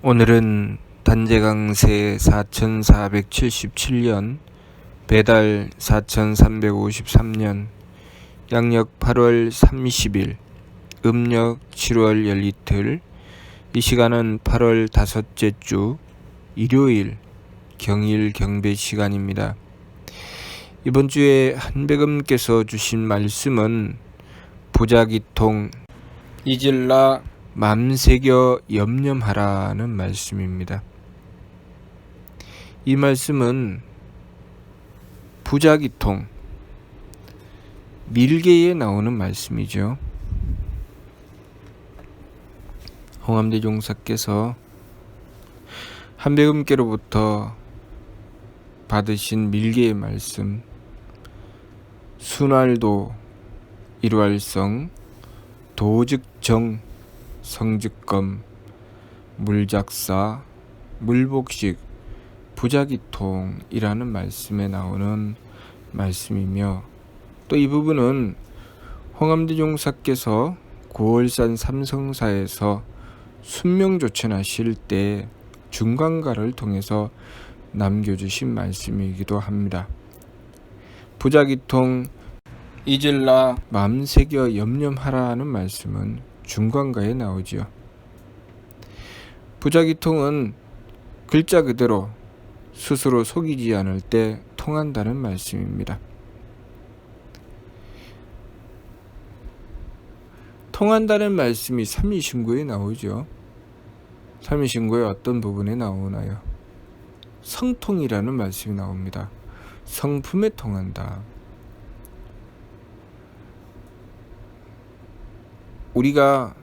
오늘은 단재강세 4477년 배달 4353년 양력 8월 30일 음력 7월 열이틀. 이 시간은 8월 다섯째 주 일요일 경일 경배 시간입니다. 이번 주에 한백음께서 주신 말씀은 부자기통 잊을라 맘새겨 염념하라는 말씀입니다. 이 말씀은 부자기통 밀계에 나오는 말씀이죠. 홍암대 종사께서 한백음께로부터 받으신 밀계의 말씀, 순활도 일활성 도즉정 성즉검 물작사 물복식 부자기통이라는 말씀에 나오는 말씀이며, 또 이 부분은 홍암대 종사께서 고월산 삼성사에서 순명조천하실 때 중간가를 통해서 남겨주신 말씀이기도 합니다. 부자기통 잊을라 맘새겨 염념하라는 말씀은 중간가에 나오지요. 부자기통은 글자 그대로 스스로 속이지 않을 때 통한다는 말씀입니다. 통한다는 말씀이 삼위신구에 나오죠. 삼위신구의 어떤 부분에 나오나요? 성통이라는 말씀이 나옵니다. 성품에 통한다. 우리가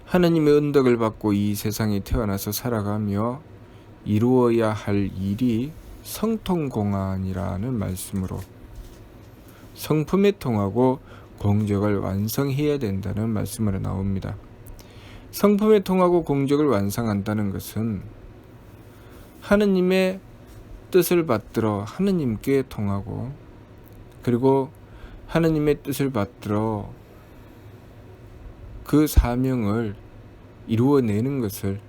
하느님의 은덕을 받고 이 세상에 태어나서 살아가며 이루어야 할 일이 성통공안이라는 말씀으로 성품에 통하고 공적을 완성해야 된다는 말씀으로 나옵니다. 성품에 통하고 공적을 완성한다는 것은 하느님의 뜻을 받들어 하느님께 통하고, 그리고 하느님의 뜻을 받들어 그 사명을 이루어내는 것을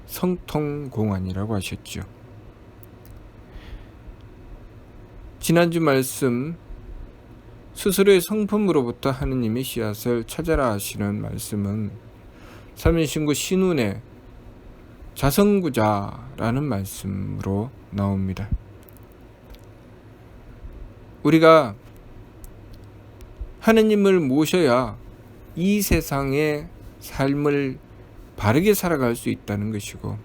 성통공안이라고 하셨죠. 지난주 말씀 스스로의 성품으로부터 하느님의 씨앗을 찾아라 하시는 말씀은 삼위신구 신운의 자성구자라는 말씀으로 나옵니다. 우리가 하느님을 모셔야 이 세상의 삶을 바르게 살아갈 수 있다는 것이고,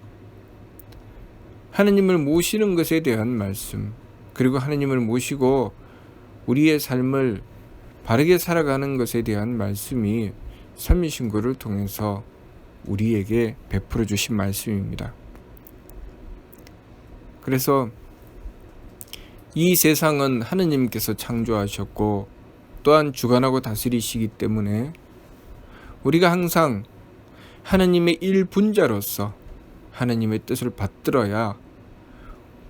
하느님을 모시는 것에 대한 말씀, 그리고 하느님을 모시고 우리의 삶을 바르게 살아가는 것에 대한 말씀이 삼위신구를 통해서 우리에게 베풀어 주신 말씀입니다. 그래서 이 세상은 하느님께서 창조하셨고 또한 주관하고 다스리시기 때문에 우리가 항상 하느님의 일분자로서 하느님의 뜻을 받들어야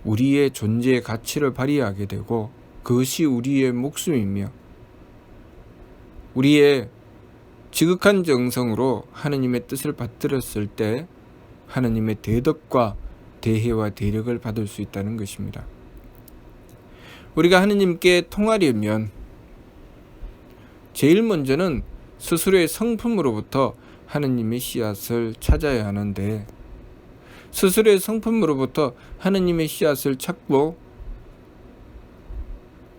우리의 존재의 가치를 발휘하게 되고, 그것이 우리의 목숨이며 우리의 지극한 정성으로 하느님의 뜻을 받들었을 때 하느님의 대덕과 대혜와 대력을 받을 수 있다는 것입니다. 우리가 하느님께 통하려면 제일 먼저는 스스로의 성품으로부터 하느님의 씨앗을 찾아야 하는데, 스스로의 성품으로부터 하느님의 씨앗을 찾고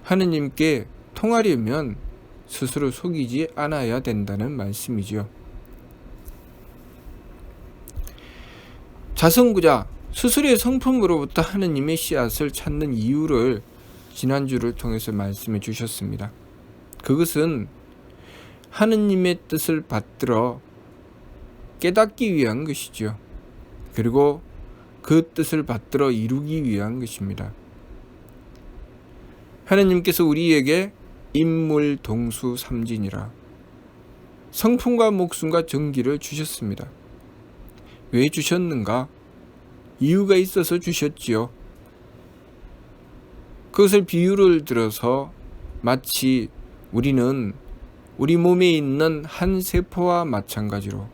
하느님께 통하려면 스스로 속이지 않아야 된다는 말씀이죠. 자성구자, 스스로의 성품으로부터 하느님의 씨앗을 찾는 이유를 지난주를 통해서 말씀해 주셨습니다. 그것은 하느님의 뜻을 받들어 깨닫기 위한 것이죠. 그리고 그 뜻을 받들어 이루기 위한 것입니다. 하느님께서 우리에게 인물 동수 삼진이라 성품과 목숨과 정기를 주셨습니다. 왜 주셨는가? 이유가 있어서 주셨지요. 그것을 비유를 들어서 마치 우리는 우리 몸에 있는 한 세포와 마찬가지로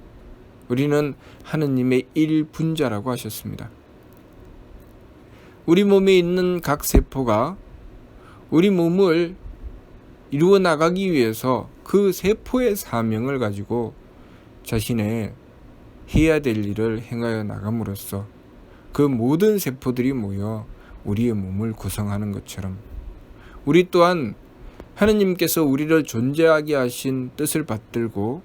우리는 하느님의 일분자라고 하셨습니다. 우리 몸에 있는 각 세포가 우리 몸을 이루어 나가기 위해서 그 세포의 사명을 가지고 자신의 해야 될 일을 행하여 나감으로써 그 모든 세포들이 모여 우리의 몸을 구성하는 것처럼 우리 또한 하느님께서 우리를 존재하게 하신 뜻을 받들고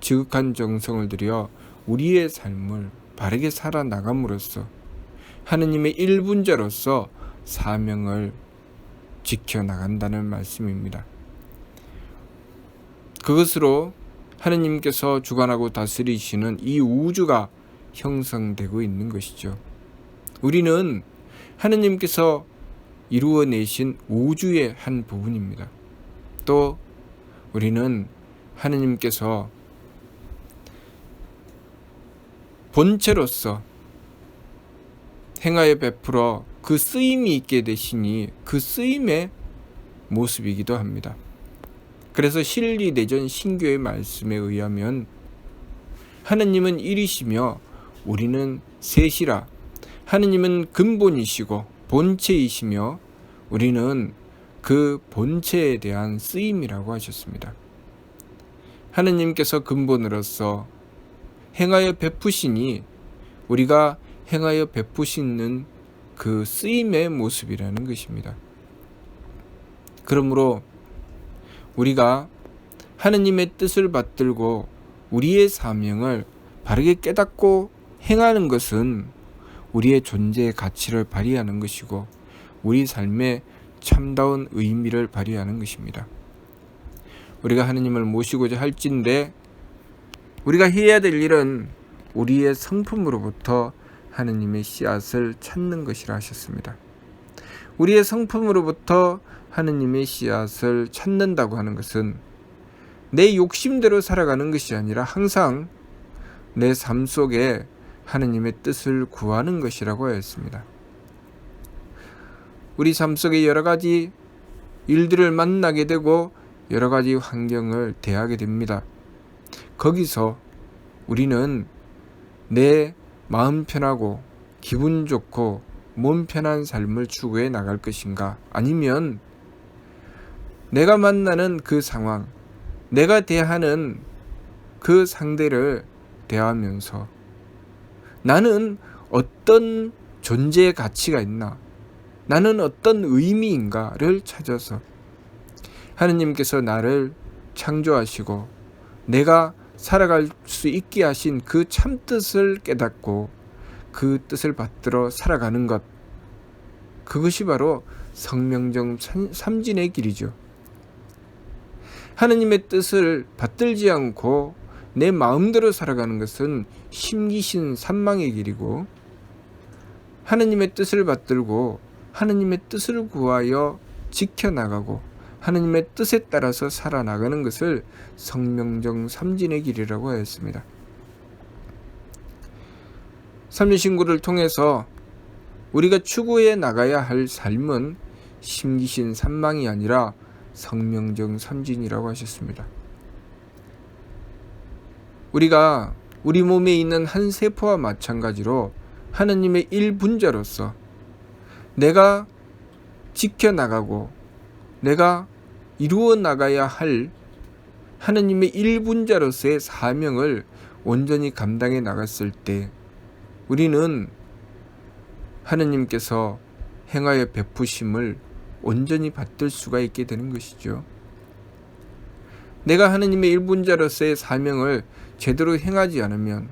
지극한 정성을 들여 우리의 삶을 바르게 살아나감으로써 하느님의 일분자로서 사명을 지켜나간다는 말씀입니다. 그것으로 하느님께서 주관하고 다스리시는 이 우주가 형성되고 있는 것이죠. 우리는 하느님께서 이루어내신 우주의 한 부분입니다. 또 우리는 하느님께서 본체로서 행하여 베풀어 그 쓰임이 있게 되시니 그 쓰임의 모습이기도 합니다. 그래서 실리 내전 신교의 말씀에 의하면 하느님은 일이시며 우리는 셋이라. 하느님은 근본이시고 본체이시며 우리는 그 본체에 대한 쓰임이라고 하셨습니다. 하느님께서 근본으로서 행하여 베푸시니 우리가 행하여 베푸시는 그 쓰임의 모습이라는 것입니다. 그러므로 우리가 하느님의 뜻을 받들고 우리의 사명을 바르게 깨닫고 행하는 것은 우리의 존재의 가치를 발휘하는 것이고 우리 삶의 참다운 의미를 발휘하는 것입니다. 우리가 하느님을 모시고자 할진대 우리가 해야 될 일은 우리의 성품으로부터 하느님의 씨앗을 찾는 것이라 하셨습니다. 우리의 성품으로부터 하느님의 씨앗을 찾는다고 하는 것은 내 욕심대로 살아가는 것이 아니라 항상 내 삶 속에 하느님의 뜻을 구하는 것이라고 하였습니다. 우리 삶 속에 여러 가지 일들을 만나게 되고 여러 가지 환경을 대하게 됩니다. 거기서 우리는 내 마음 편하고 기분 좋고 몸 편한 삶을 추구해 나갈 것인가, 아니면 내가 만나는 그 상황, 내가 대하는 그 상대를 대하면서 나는 어떤 존재의 가치가 있나, 나는 어떤 의미인가를 찾아서 하느님께서 나를 창조하시고 내가 살아갈 수 있게 하신 그 참뜻을 깨닫고 그 뜻을 받들어 살아가는 것, 그것이 바로 성명정 삼진의 길이죠. 하느님의 뜻을 받들지 않고 내 마음대로 살아가는 것은 심기신 산망의 길이고, 하느님의 뜻을 받들고 하느님의 뜻을 구하여 지켜나가고 하느님의 뜻에 따라서 살아나가는 것을 성명정 삼진의 길이라고 하였습니다. 삼륜신구를 통해서 우리가 추구해 나가야 할 삶은 심기신 산망이 아니라 성명정 삼진이라고 하셨습니다. 우리가 우리 몸에 있는 한 세포와 마찬가지로 하느님의 일분자로서 내가 지켜나가고 내가 이루어 나가야 할 하느님의 일분자로서의 사명을 온전히 감당해 나갔을 때 우리는 하느님께서 행하여 베푸심을 온전히 받들 수가 있게 되는 것이죠. 내가 하느님의 일분자로서의 사명을 제대로 행하지 않으면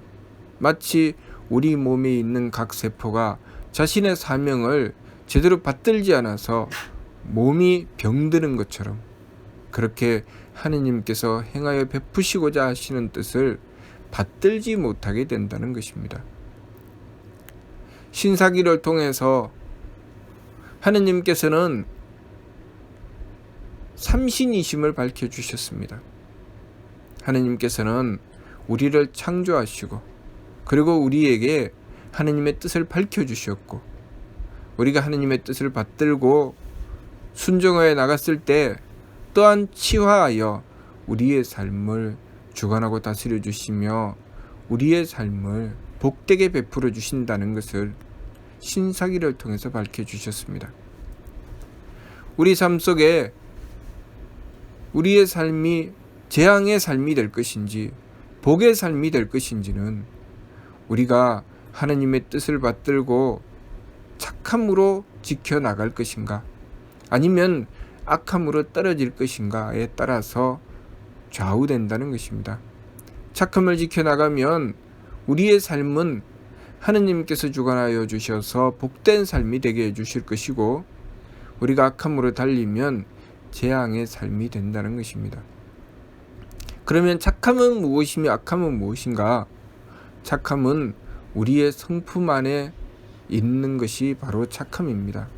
마치 우리 몸에 있는 각 세포가 자신의 사명을 제대로 받들지 않아서 몸이 병드는 것처럼 그렇게 하느님께서 행하여 베푸시고자 하시는 뜻을 받들지 못하게 된다는 것입니다. 신사기를 통해서 하느님께서는 삼신이심을 밝혀주셨습니다. 하느님께서는 우리를 창조하시고 그리고 우리에게 하느님의 뜻을 밝혀주셨고 우리가 하느님의 뜻을 받들고 순종하여 나갔을 때 또한 치화하여 우리의 삶을 주관하고 다스려 주시며 우리의 삶을 복되게 베풀어 주신다는 것을 신사기를 통해서 밝혀주셨습니다. 우리 삶 속에 우리의 삶이 재앙의 삶이 될 것인지 복의 삶이 될 것인지는 우리가 하나님의 뜻을 받들고 착함으로 지켜나갈 것인가 아니면 악함으로 떨어질 것인가에 따라서 좌우된다는 것입니다. 착함을 지켜나가면 우리의 삶은 하느님께서 주관하여 주셔서 복된 삶이 되게 해주실 것이고, 우리가 악함으로 달리면 재앙의 삶이 된다는 것입니다. 그러면 착함은 무엇이며 악함은 무엇인가? 착함은 우리의 성품 안에 있는 것이 바로 착함입니다.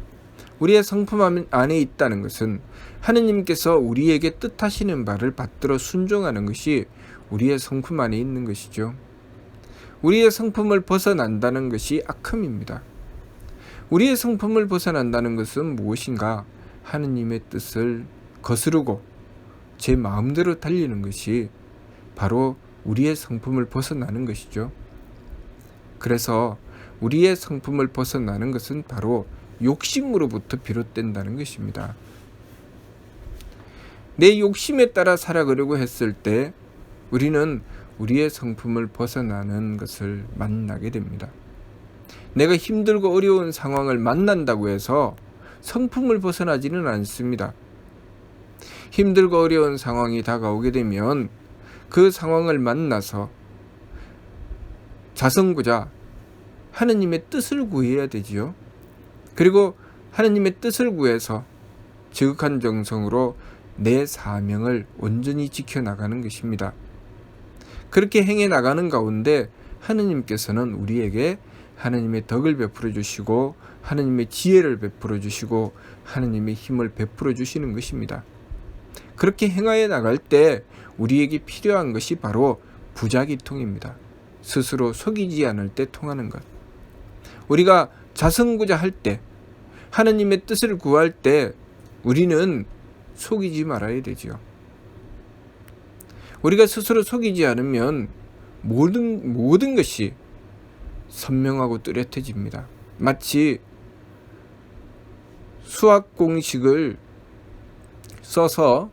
우리의 성품 안에 있다는 것은 하느님께서 우리에게 뜻하시는 바를 받들어 순종하는 것이 우리의 성품 안에 있는 것이죠. 우리의 성품을 벗어난다는 것이 악함입니다. 우리의 성품을 벗어난다는 것은 무엇인가? 하느님의 뜻을 거스르고 제 마음대로 달리는 것이 바로 우리의 성품을 벗어나는 것이죠. 그래서 우리의 성품을 벗어나는 것은 바로 욕심으로부터 비롯된다는 것입니다. 내 욕심에 따라 살아가려고 했을 때 우리는 우리의 성품을 벗어나는 것을 만나게 됩니다. 내가 힘들고 어려운 상황을 만난다고 해서 성품을 벗어나지는 않습니다. 힘들고 어려운 상황이 다가오게 되면 그 상황을 만나서 자성구자 하느님의 뜻을 구해야 되지요. 그리고 하느님의 뜻을 구해서 지극한 정성으로 내 사명을 온전히 지켜나가는 것입니다. 그렇게 행해 나가는 가운데 하느님께서는 우리에게 하느님의 덕을 베풀어 주시고 하느님의 지혜를 베풀어 주시고 하느님의 힘을 베풀어 주시는 것입니다. 그렇게 행하여 나갈 때 우리에게 필요한 것이 바로 부자기통입니다. 스스로 속이지 않을 때 통하는 것. 우리가 자성구자할 때, 하느님의 뜻을 구할 때 우리는 속이지 말아야 되지요. 우리가 스스로 속이지 않으면 모든 것이 선명하고 뚜렷해집니다. 마치 수학 공식을 써서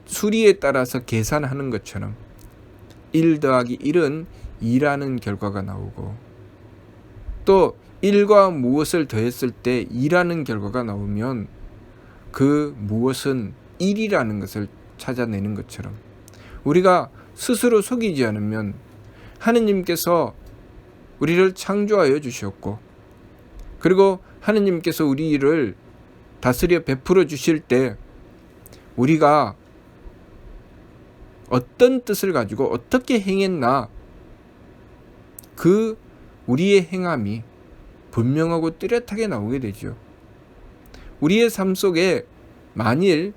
수리에 따라서 계산하는 것처럼 1 더하기 1은 2라는 결과가 나오고, 또 1과 무엇을 더했을 때 2라는 결과가 나오면 그 무엇은 1이라는 것을 찾아내는 것처럼 우리가 스스로 속이지 않으면 하느님께서 우리를 창조하여 주셨고, 그리고 하느님께서 우리를 다스려 베풀어 주실 때 우리가 어떤 뜻을 가지고 어떻게 행했나, 그 우리의 행함이 분명하고 뚜렷하게 나오게 되죠. 우리의 삶 속에 만일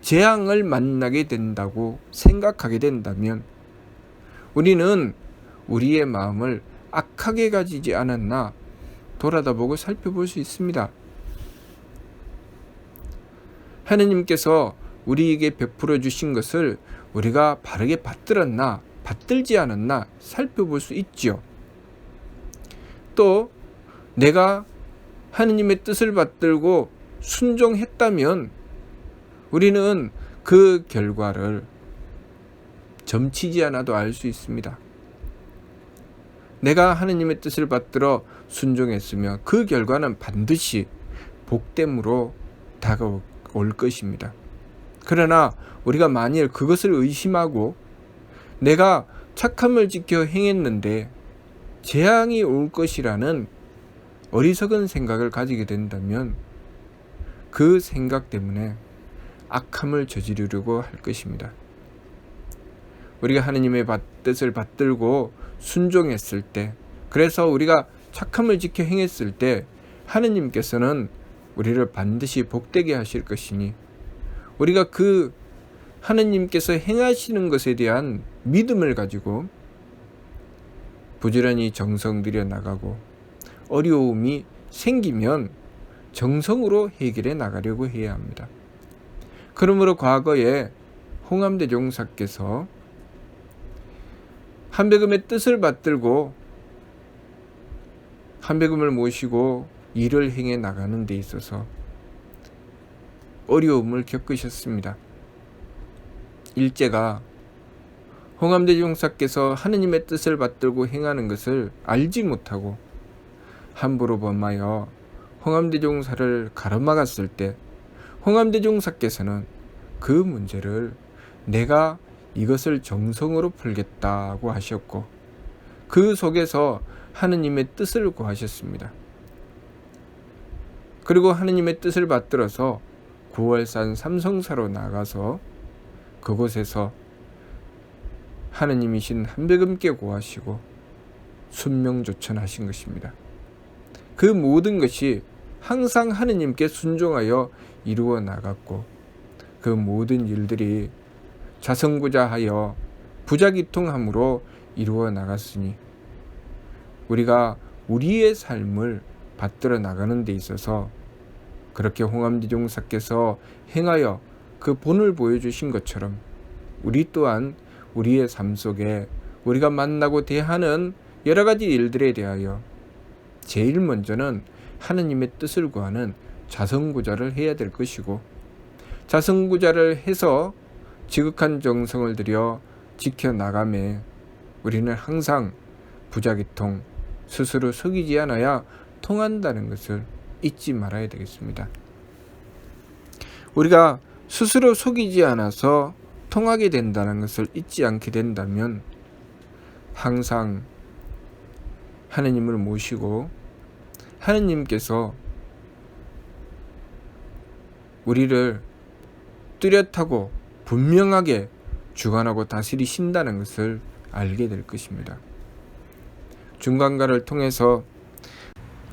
재앙을 만나게 된다고 생각하게 된다면 우리는 우리의 마음을 악하게 가지지 않았나 돌아다보고 살펴볼 수 있습니다. 하느님께서 우리에게 베풀어 주신 것을 우리가 바르게 받들었나 받들지 않았나 살펴볼 수 있지요. 또 내가 하느님의 뜻을 받들고 순종했다면 우리는 그 결과를 점치지 않아도 알 수 있습니다. 내가 하느님의 뜻을 받들어 순종했으면 그 결과는 반드시 복됨으로 다가올 것입니다. 그러나 우리가 만일 그것을 의심하고 내가 착함을 지켜 행했는데 재앙이 올 것이라는 어리석은 생각을 가지게 된다면 그 생각 때문에 악함을 저지르려고 할 것입니다. 우리가 하느님의 뜻을 받들고 순종했을 때, 그래서 우리가 착함을 지켜 행했을 때 하느님께서는 우리를 반드시 복되게 하실 것이니, 우리가 그 하느님께서 행하시는 것에 대한 믿음을 가지고 부지런히 정성 들여 나가고, 어려움이 생기면 정성으로 해결해 나가려고 해야 합니다. 그러므로 과거에 홍암대종사께서 한배금의 뜻을 받들고 한배금을 모시고 일을 행해 나가는 데 있어서 어려움을 겪으셨습니다. 일제가 홍암대종사께서 하느님의 뜻을 받들고 행하는 것을 알지 못하고 함부로 범하여 홍암대종사를 가로막았을 때 홍암대종사께서는 그 문제를 내가 이것을 정성으로 풀겠다고 하셨고 그 속에서 하느님의 뜻을 구하셨습니다. 그리고 하느님의 뜻을 받들어서 9월산 삼성사로 나가서 그곳에서 하느님이신 한배금께 구하시고 순명조천하신 것입니다. 그 모든 것이 항상 하느님께 순종하여 이루어 나갔고 그 모든 일들이 자성구자하여 부자기통함으로 이루어 나갔으니 우리가 우리의 삶을 받들어 나가는 데 있어서 그렇게 홍암대종사께서 행하여 그 본을 보여주신 것처럼 우리 또한 우리의 삶 속에 우리가 만나고 대하는 여러 가지 일들에 대하여 제일 먼저는 하느님의 뜻을 구하는 자성구자를 해야 될 것이고 자성구자를 해서 지극한 정성을 들여 지켜나가매 우리는 항상 부자기통 스스로 속이지 않아야 통한다는 것을 잊지 말아야 되겠습니다. 우리가 스스로 속이지 않아서 통하게 된다는 것을 잊지 않게 된다면 항상 하느님을 모시고 하느님께서 우리를 뚜렷하고 분명하게 주관하고 다스리신다는 것을 알게 될 것입니다. 중간가를 통해서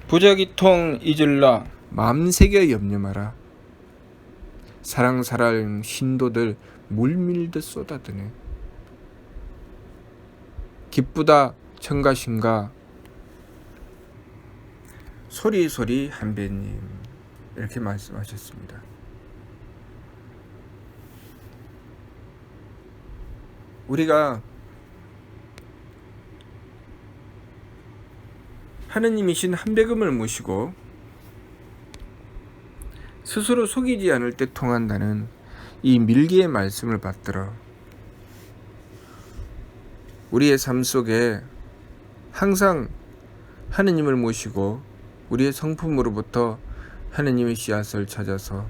부자기통 잊을라 마음새겨 염려마라 사랑 신도들 물밀듯 쏟아드네 기쁘다 청가신가 소리 한배님 이렇게 말씀하셨습니다. 우리가 하느님이신 한배금을 모시고 스스로 속이지 않을 때 통한다는 이 밀기의 말씀을 받들어 우리의 삶 속에 항상 하느님을 모시고 우리의 성품으로부터 하느님의 씨앗을 찾아서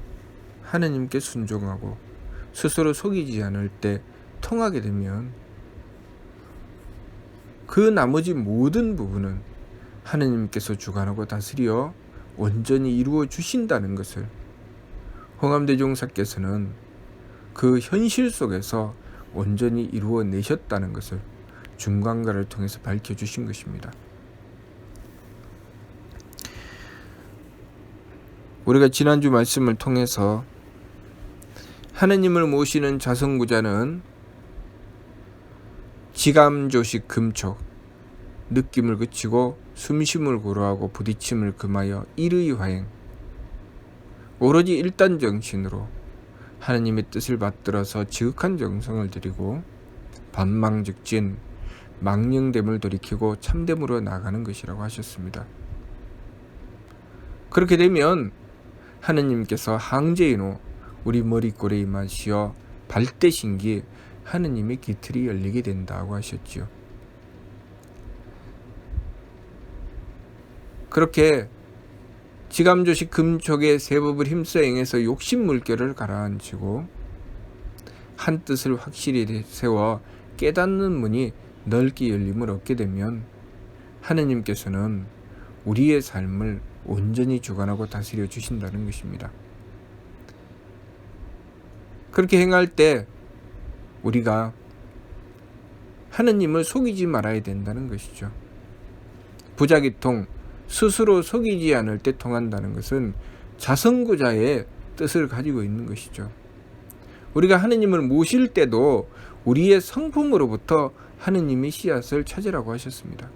하느님께 순종하고 스스로 속이지 않을 때 통하게 되면 그 나머지 모든 부분은 하느님께서 주관하고 다스려 온전히 이루어 주신다는 것을 홍암대종사께서는 그 현실 속에서 온전히 이루어 내셨다는 것을 중간가를 통해서 밝혀주신 것입니다. 우리가 지난주 말씀을 통해서 하느님을 모시는 자성구자는 지감조식 금촉 느낌을 그치고 숨쉼을 고루하고 부딪힘을 금하여 일의 화행 오로지 일단정신으로 하느님의 뜻을 받들어서 지극한 정성을 들이고 반망즉진 망령됨을 돌이키고 참됨으로 나가는 것이라고 하셨습니다. 그렇게 되면 하느님께서 항제인후 우리 머리꼴에 임하시어 발대신기 하느님의 기틀이 열리게 된다고 하셨지요. 그렇게 지감조식 금촉의 세법을 힘써 행해서 욕심 물결을 가라앉히고 한 뜻을 확실히 세워 깨닫는 문이 넓게 열림을 얻게 되면 하느님께서는 우리의 삶을 온전히 주관하고 다스려 주신다는 것입니다. 그렇게 행할 때 우리가 하느님을 속이지 말아야 된다는 것이죠. 부자기통 스스로 속이지 않을 때 통한다는 것은 자성구자의 뜻을 가지고 있는 것이죠. 우리가 하느님을 모실 때도 우리의 성품으로부터 하느님의 씨앗을 찾으라고 하셨습니다.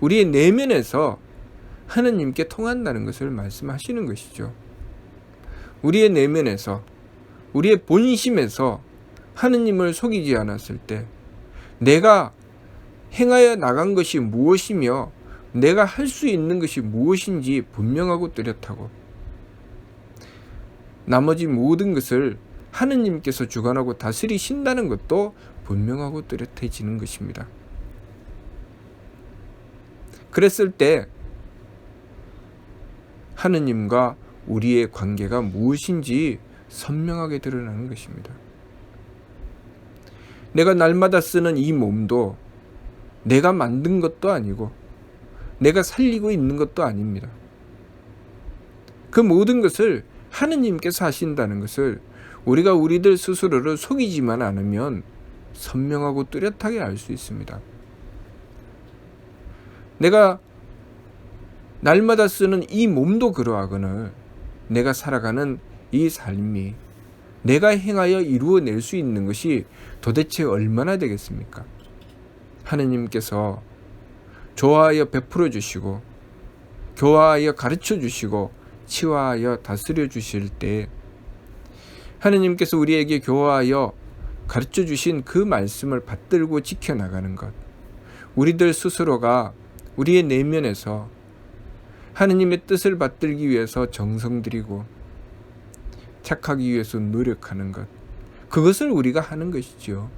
우리의 내면에서 하느님께 통한다는 것을 말씀하시는 것이죠. 우리의 내면에서 우리의 본심에서 하느님을 속이지 않았을 때 내가 행하여 나간 것이 무엇이며 내가 할 수 있는 것이 무엇인지 분명하고 뚜렷하고, 나머지 모든 것을 하느님께서 주관하고 다스리신다는 것도 분명하고 뚜렷해지는 것입니다. 그랬을 때 하느님과 우리의 관계가 무엇인지 선명하게 드러나는 것입니다. 내가 날마다 쓰는 이 몸도 내가 만든 것도 아니고 내가 살리고 있는 것도 아닙니다. 그 모든 것을 하느님께서 하신다는 것을 우리가 우리들 스스로를 속이지만 않으면 선명하고 뚜렷하게 알 수 있습니다. 내가 날마다 쓰는 이 몸도 그러하거늘 내가 살아가는 이 삶이 내가 행하여 이루어낼 수 있는 것이 도대체 얼마나 되겠습니까? 하느님께서 좋아하여 베풀어 주시고 교화하여 가르쳐 주시고 치화하여 다스려 주실 때, 하느님께서 우리에게 교화하여 가르쳐 주신 그 말씀을 받들고 지켜나가는 것, 우리들 스스로가 우리의 내면에서 하느님의 뜻을 받들기 위해서 정성 들이고 착하기 위해서 노력하는 것, 그것을 우리가 하는 것이지요.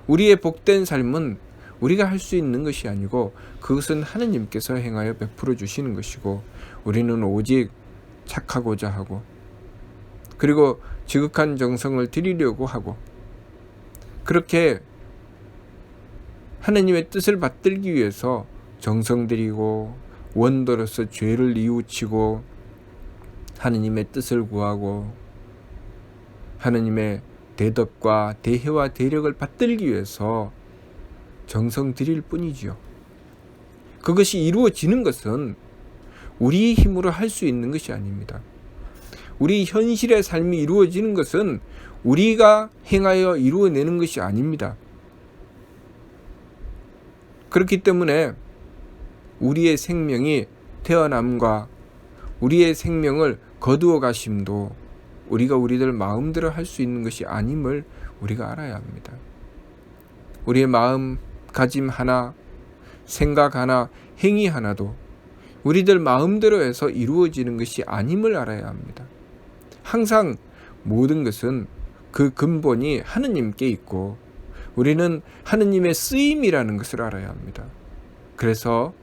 우리의 복된 삶은 우리가 할 수 있는 것이 아니고 그것은 하느님께서 행하여 베풀어 주시는 것이고, 우리는 오직 착하고자 하고 그리고 지극한 정성을 드리려고 하고, 그렇게 하느님의 뜻을 받들기 위해서 정성 들이고 원더로서 죄를 뉘우치고 하느님의 뜻을 구하고 하느님의 대덕과 대혜와 대력을 받들기 위해서 정성 들일 뿐이지요. 그것이 이루어지는 것은 우리 힘으로 할 수 있는 것이 아닙니다. 우리 현실의 삶이 이루어지는 것은 우리가 행하여 이루어내는 것이 아닙니다. 그렇기 때문에 우리의 생명이 태어남과 우리의 생명을 거두어 가심도 우리가 우리들 마음대로 할 수 있는 것이 아님을 우리가 알아야 합니다. 우리의 마음가짐 하나, 생각 하나, 행위 하나도 우리들 마음대로 해서 이루어지는 것이 아님을 알아야 합니다. 항상 모든 것은 그 근본이 하느님께 있고 우리는 하느님의 쓰임이라는 것을 알아야 합니다. 그래서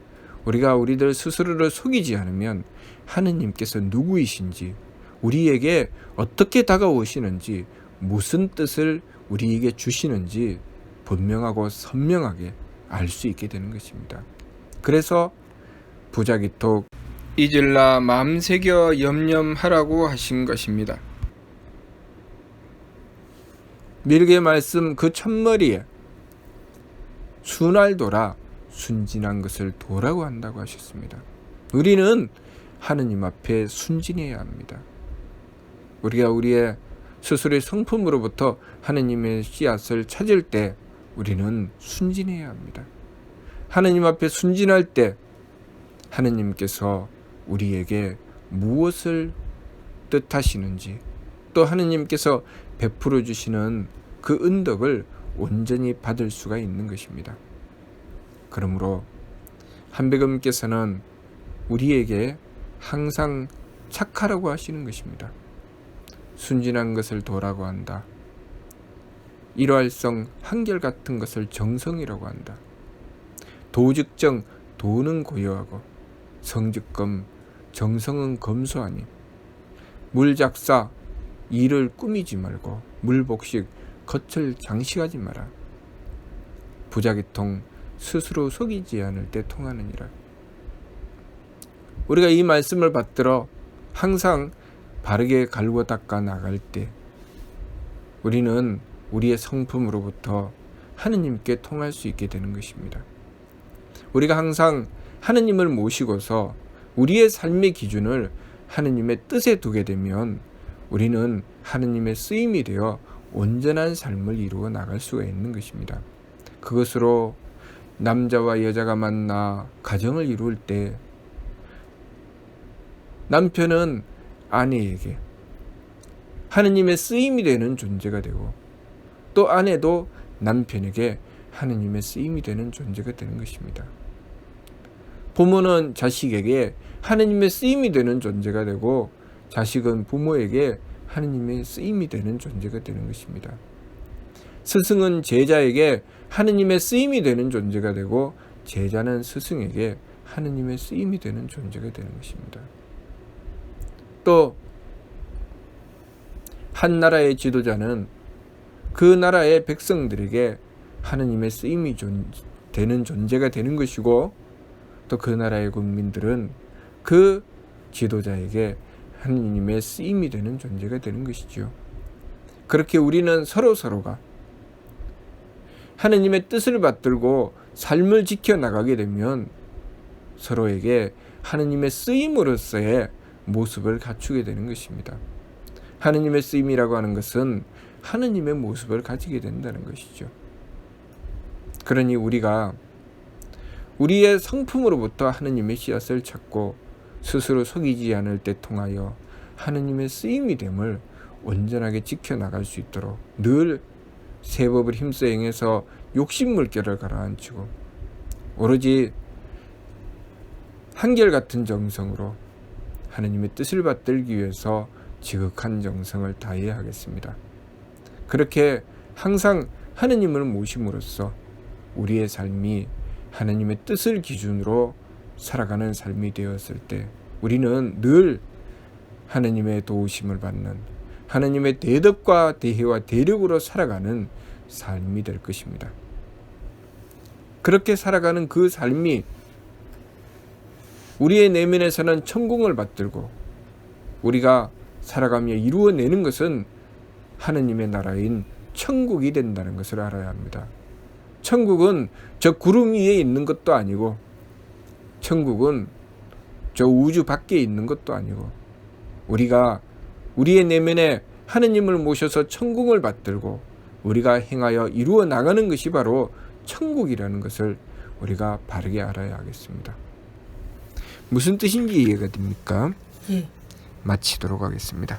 우리가 우리들 스스로를 속이지 않으면 하느님께서 누구이신지, 우리에게 어떻게 다가오시는지, 무슨 뜻을 우리에게 주시는지 분명하고 선명하게 알 수 있게 되는 것입니다. 그래서 부자기톡 잊을라 마음 새겨 염려하라고 하신 것입니다. 밀개 말씀 그 첫머리에 순알도라 순진한 것을 도라고 한다고 하셨습니다. 우리는 하느님 앞에 순진해야 합니다. 우리가 우리의 스스로의 성품으로부터 하느님의 씨앗을 찾을 때 우리는 순진해야 합니다. 하느님 앞에 순진할 때 하느님께서 우리에게 무엇을 뜻하시는지, 또 하느님께서 베풀어 주시는 그 은덕을 온전히 받을 수가 있는 것입니다. 그러므로 한백음께서는 우리에게 항상 착하라고 하시는 것입니다. 순진한 것을 도라고 한다. 일활성 한결같은 것을 정성이라고 한다. 도즉정 도는 고요하고 성즉검 정성은 검소하니, 물작사 일을 꾸미지 말고 물복식 겉을 장식하지 마라. 부자기통 스스로 속이지 않을 때 통하느니라. 우리가 이 말씀을 받들어 항상 바르게 갈고 닦아 나갈 때 우리는 우리의 성품으로부터 하느님께 통할 수 있게 되는 것입니다. 우리가 항상 하느님을 모시고서 우리의 삶의 기준을 하느님의 뜻에 두게 되면 우리는 하느님의 쓰임이 되어 온전한 삶을 이루어 나갈 수가 있는 것입니다. 그것으로 남자와 여자가 만나 가정을 이룰 때 남편은 아내에게 하느님의 쓰임이 되는 존재가 되고, 또 아내도 남편에게 하느님의 쓰임이 되는 존재가 되는 것입니다. 부모는 자식에게 하느님의 쓰임이 되는 존재가 되고 자식은 부모에게 하느님의 쓰임이 되는 존재가 되는 것입니다. 스승은 제자에게 하느님의 쓰임이 되는 존재가 되고 제자는 스승에게 하느님의 쓰임이 되는 존재가 되는 것입니다. 또 한 나라의 지도자는 그 나라의 백성들에게 하느님의 쓰임이 되는 존재가 되는 것이고 또 그 나라의 국민들은 그 지도자에게 하느님의 쓰임이 되는 존재가 되는 것이지요. 그렇게 우리는 서로가 하느님의 뜻을 받들고 삶을 지켜나가게 되면 서로에게 하느님의 쓰임으로서의 모습을 갖추게 되는 것입니다. 하느님의 쓰임이라고 하는 것은 하느님의 모습을 가지게 된다는 것이죠. 그러니 우리가 우리의 성품으로부터 하느님의 씨앗을 찾고 스스로 속이지 않을 때 통하여 하느님의 쓰임이 됨을 온전하게 지켜나갈 수 있도록 늘 새 법을 힘써 행해서 욕심 물결을 가라앉히고 오로지 한결같은 정성으로 하느님의 뜻을 받들기 위해서 지극한 정성을 다해야 하겠습니다. 그렇게 항상 하느님을 모심으로써 우리의 삶이 하느님의 뜻을 기준으로 살아가는 삶이 되었을 때 우리는 늘 하느님의 도우심을 받는 하느님의 대덕과 대혜와 대력으로 살아가는 삶이 될 것입니다. 그렇게 살아가는 그 삶이 우리의 내면에서는 천국을 받들고 우리가 살아가며 이루어내는 것은 하느님의 나라인 천국이 된다는 것을 알아야 합니다. 천국은 저 구름 위에 있는 것도 아니고 천국은 저 우주 밖에 있는 것도 아니고 우리가 우리의 내면에 하느님을 모셔서 천국을 받들고 우리가 행하여 이루어 나가는 것이 바로 천국이라는 것을 우리가 바르게 알아야 하겠습니다. 무슨 뜻인지 이해가 됩니까? 예. 마치도록 하겠습니다.